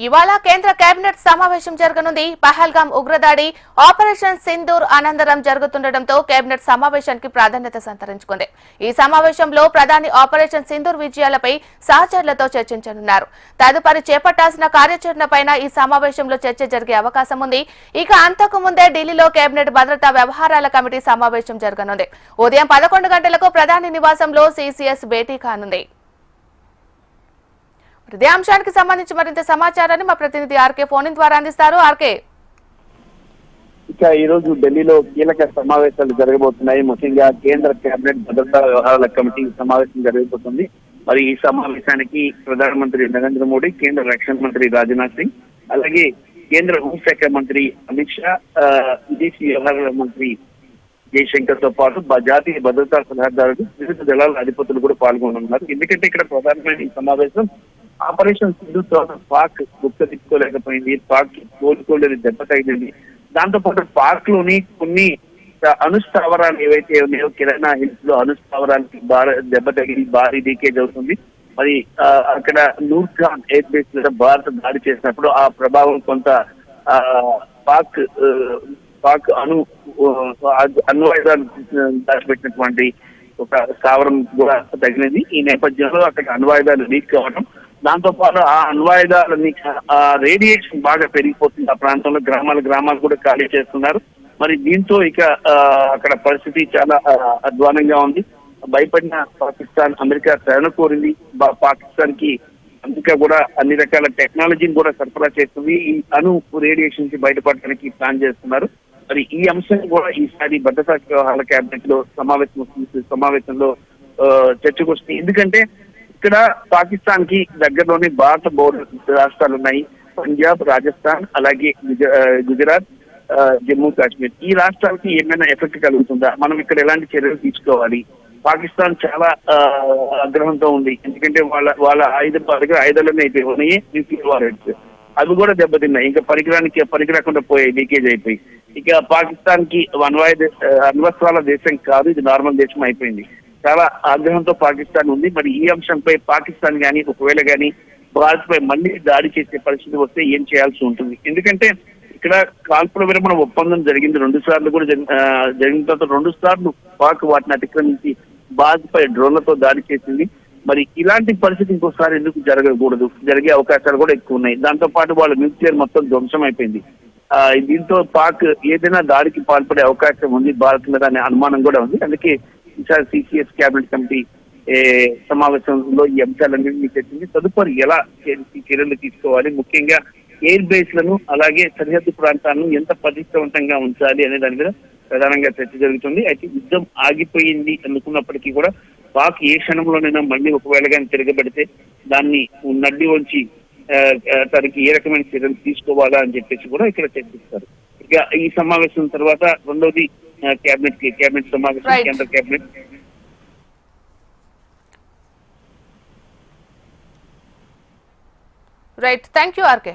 ఇవాళ కేంద్ర కేబినెట్ సమావేశం జరగనుంది. పహల్గాం ఉగ్రదాడి ఆపరేషన్ సింధూర్ అనంతరం జరుగుతుండటంతో కేబినెట్ సమావేశానికి ప్రాధాన్యత సంతరించుకుంది. ఈ సమావేశంలో ప్రధాని ఆపరేషన్ సింధూర్ విజయాలపై సహచరులతో చర్చించనున్నారు. తదుపరి చేపట్టాల్సిన కార్యాచరణపైన ఈ సమావేశంలో చర్చ జరిగే అవకాశం ఉంది. ఇక అంతకు ముందే ఢిల్లీలో కేబినెట్ భద్రతా వ్యవహారాల కమిటీ సమావేశం జరగనుంది. ఉదయం 11 గంటలకు ప్రధాని నివాసంలో సీసీఎస్ భేటీ కానుంది. ఇదే అంశానికి సంబంధించి మరింత సమాచారాన్ని మా ప్రతినిధి ఆర్కే ఫోన్ ద్వారా అందిస్తారు. ఆర్కే, ఇక ఈ రోజు ఢిల్లీలో కీలక సమావేశాలు జరగబోతున్నాయి. ముఖ్యంగా కేంద్ర కేబినెట్ భద్రతా వ్యవహారాల కమిటీ సమావేశం జరగబోతుంది. మరి ఈ సమావేశానికి ప్రధానమంత్రి నరేంద్ర మోడీ, కేంద్ర రక్షణ మంత్రి రాజ్నాథ్ సింగ్, అలాగే కేంద్ర హోంశాఖ మంత్రి అమిత్ షా, విదేశీ వ్యవహారాల మంత్రి జయశంకర్ తో పాటు జాతీయ భద్రతా సలహాదారులు, వివిధ దళాల అధిపతులు కూడా పాల్గొనున్నారు. ఎందుకంటే ఇక్కడ ప్రధానమైన ఈ సమావేశం ఆపరేషన్ సింధూర్ తర్వాత పాక్ గుర్తించుకోలేకపోయింది, పాక్ కోలుకోలేని దెబ్బ తగిలింది. దాంతో పాటు పాక్ లోని కొన్ని అణుస్థావరాలు ఏవైతే ఉన్నాయో కిరాణా హిల్స్ లో అణుస్థావరాలకి దెబ్బ తగిలి భారీ లీకేజ్ అవుతుంది. మరి అక్కడ నూర్ఖాన్ ఎయిర్ బేస్ మీద భారత్ దాడి చేసినప్పుడు ఆ ప్రభావం కొంత పాక్ అణ్వాయుధాలు దాచిపెట్టినటువంటి ఒక స్థావరం కూడా తగిలింది. ఈ నేపథ్యంలో అక్కడ అణ్వాయుధాలు లీక్ కావడం, దాంతో పాటు ఆ అణ్వాయుధాల రేడియేషన్ బాగా పెరిగిపోతుంది. ఆ ప్రాంతంలో గ్రామాలు కూడా ఖాళీ చేస్తున్నారు. మరి దీంతో ఇక అక్కడ పరిస్థితి చాలా అధ్వానంగా ఉంది. భయపడిన పాకిస్తాన్ అమెరికా శరణ కోరింది. పాకిస్తాన్ కి అమెరికా కూడా అన్ని రకాల టెక్నాలజీని కూడా సరఫరా చేస్తుంది. ఈ రేడియేషన్ కి బయటపడడానికి ప్లాన్ చేస్తున్నారు. మరి ఈ అంశం కూడా ఈసారి భద్రతా వ్యవహారాల కేబినెట్ లో సమావేశంలో చర్చకు వస్తుంది. ఎందుకంటే ఇక్కడ పాకిస్తాన్ కి దగ్గరలోని భారత బోర్డర్ రాష్ట్రాలు ఉన్నాయి, పంజాబ్, రాజస్థాన్, అలాగే గుజరాత్, జమ్మూ కాశ్మీర్. ఈ రాష్ట్రాలకి ఏమైనా ఎఫెక్ట్ కలుగుతుందా, మనం ఇక్కడ ఎలాంటి చర్యలు తీసుకోవాలి? పాకిస్తాన్ చాలా ఆగ్రహంతో ఉంది. ఎందుకంటే వాళ్ళ ఆయుధాలన్నీ అయితే ఉన్నాయి, న్యూక్లియర్ వారెంట్స్ అవి కూడా దెబ్బతిన్నాయి. ఇంకా పనికిరాకుండా పోయాయి, లీకేజ్ అయిపోయి. ఇక పాకిస్తాన్ కి అణ్వస్త్రాల దేశం కాదు, ఇది నార్మల్ దేశం అయిపోయింది. చాలా ఆగ్రహంతో పాకిస్తాన్ ఉంది. మరి ఈ అంశంపై పాకిస్తాన్ గానీ ఒకవేళ గానీ భారత్ పై మళ్ళీ దాడి చేసే పరిస్థితి వస్తే ఏం చేయాల్సి ఉంటుంది? ఎందుకంటే ఇక్కడ కాల్పుల విరమణ ఒప్పందం జరిగింది 2 సార్లు కూడా జరిగిన తర్వాత 2 సార్లు పాక్ వాటిని అతిక్రమించి భారత్ పై డ్రోన్లతో దాడి చేసింది. మరి ఇలాంటి పరిస్థితి ఇంకోసారి ఎందుకు జరగకూడదు? జరిగే అవకాశాలు కూడా ఎక్కువ ఉన్నాయి. దాంతో పాటు వాళ్ళ న్యూక్లియర్ మొత్తం ధ్వంసం అయిపోయింది. దీంతో పాక్ ఏదైనా దాడికి పాల్పడే అవకాశం ఉంది భారత్ మీద అనే అనుమానం కూడా ఉంది. అందుకే ఈసారి సిసిఎస్ కేబినెట్ కమిటీ సమావేశంలో ఈ అంశాలన్నింటినీ చర్చించి తదుపరి ఎలా చర్యలు తీసుకోవాలి, ముఖ్యంగా ఎయిర్ బేస్ లను అలాగే సరిహద్దు ప్రాంతాలను ఎంత పటిష్టవంతంగా ఉంచాలి అనే దాని మీద ప్రధానంగా చర్చ జరుగుతుంది. అయితే యుద్ధం ఆగిపోయింది అనుకున్నప్పటికీ కూడా పాక్ ఏ క్షణంలోనైనా మళ్ళీ ఒకవేళ కానీ తిరగబడితే దాన్ని నడ్డి వంచి తనకి ఏ రకమైన చర్యలు తీసుకోవాలా అని చెప్పేసి కూడా ఇక్కడ చర్చిస్తారు. ఇక ఈ సమావేశం తర్వాత రెండోది కేబినెట్ సమావేశం, కేంద్ర cabinet. Right, thank you RK.